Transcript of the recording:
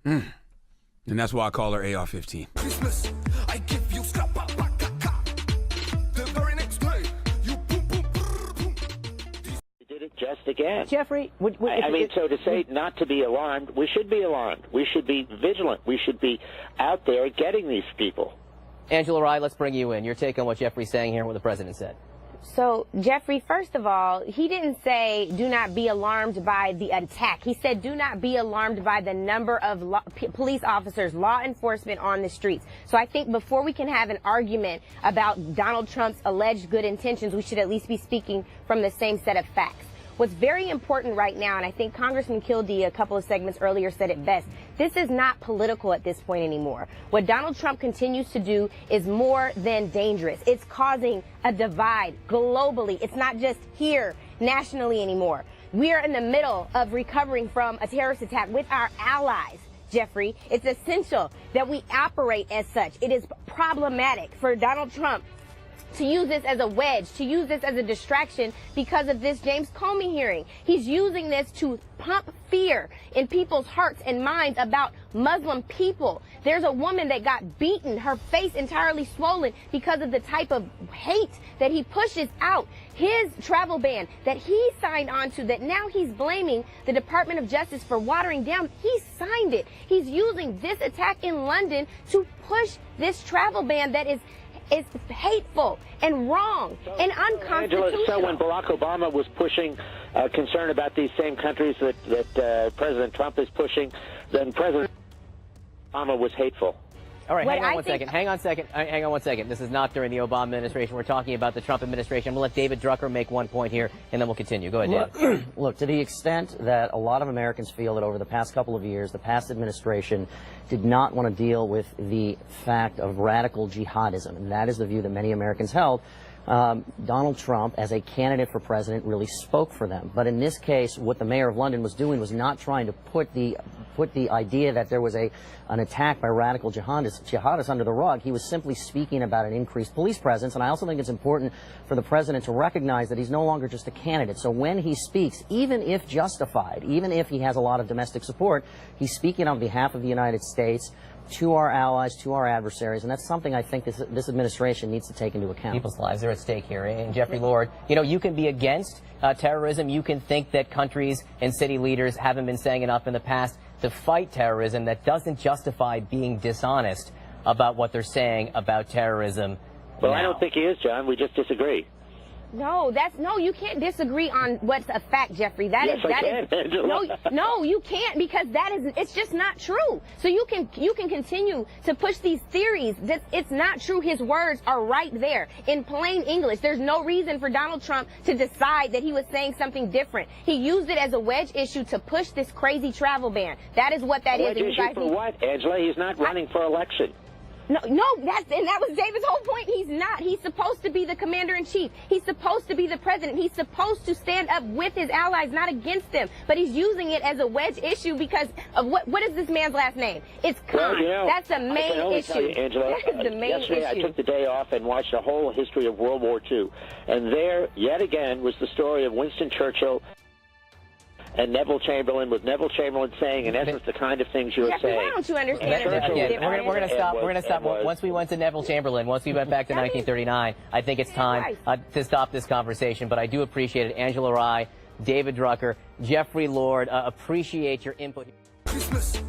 And that's why I call her AR-15. Christmas, I give you the very next day, you boom, boom, boom. We did it just again. Jeffrey, I mean, so to say not to be alarmed, we should be alarmed. We should be vigilant. We should be out there getting these people. Angela Rye, let's bring you in. Your take on what Jeffrey's saying here and what the president said. So, Jeffrey, first of all, he didn't say do not be alarmed by the attack. He said do not be alarmed by the number of police officers, law enforcement on the streets. So I think before we can have an argument about Donald Trump's alleged good intentions, we should at least be speaking from the same set of facts. What's very important right now, and I think Congressman Kildee a couple of segments earlier said it best, this is not political at this point anymore. What Donald Trump continues to do is more than dangerous. It's causing a divide globally. It's not just here nationally anymore. We are in the middle of recovering from a terrorist attack with our allies. Jeffrey, it's essential that we operate as such. It is problematic for Donald Trump to use this as a wedge, to use this as a distraction because of this James Comey hearing. He's using this to pump fear in people's hearts and minds about Muslim people. There's a woman that got beaten, her face entirely swollen because of the type of hate that he pushes out. His travel ban that he signed on to, that now he's blaming the Department of Justice for watering down, he signed it. He's using this attack in London to push this travel ban that is hateful and wrong and unconstitutional. Angela, so when Barack Obama was pushing concern about these same countries that President Trump is pushing, then President Obama was hateful. All right, hang on one second. This is not during the Obama administration. We're talking about the Trump administration. I'm going to let David Drucker make one point here, and then we'll continue. Go ahead, David. Look, to the extent that a lot of Americans feel that over the past couple of years, the past administration did not want to deal with the fact of radical jihadism, and that is the view that many Americans held, Donald Trump, as a candidate for president, really spoke for them. But in this case, what the mayor of London was doing was not trying to put the idea that there was an attack by radical jihadists under the rug. He was simply speaking about an increased police presence. And I also think it's important for the president to recognize that he's no longer just a candidate. So when he speaks, even if justified, even if he has a lot of domestic support, he's speaking on behalf of the United States to our allies, to our adversaries, and that's something I think this administration needs to take into account. People's lives are at stake here. And Jeffrey Lord, you know, you can be against terrorism. You can think that countries and city leaders haven't been saying enough in the past to fight terrorism. That doesn't justify being dishonest about what they're saying about terrorism. Well, now. I don't think he is, John. We just disagree. No, you can't disagree on what's a fact, Jeffrey. Yes, I can, Angela. No, you can't, because it's just not true. So you can continue to push these theories that it's not true. His words are right there in plain English. There's no reason for Donald Trump to decide that he was saying something different. He used it as a wedge issue to push this crazy travel ban. That is what that is. Wedge issue for what, Angela? He's not running for election. No, that was David's whole point. He's not. He's supposed to be the commander-in-chief. He's supposed to be the president. He's supposed to stand up with his allies, not against them. But he's using it as a wedge issue because of what is this man's last name? It's Khan. Well, you know, that's the main I can only issue. tell you, Angela, that is the main yesterday issue. I took the day off and watched the whole history of World War II. And there, yet again, was the story of Winston Churchill and Neville Chamberlain, with Neville Chamberlain saying, in essence, the kind of things you were saying. Why don't you understand? We're going to stop. Once we went to Neville Chamberlain, once we went back to 1939, I think it's time to stop this conversation. But I do appreciate it. Angela Rye, David Drucker, Jeffrey Lord, appreciate your input. Christmas.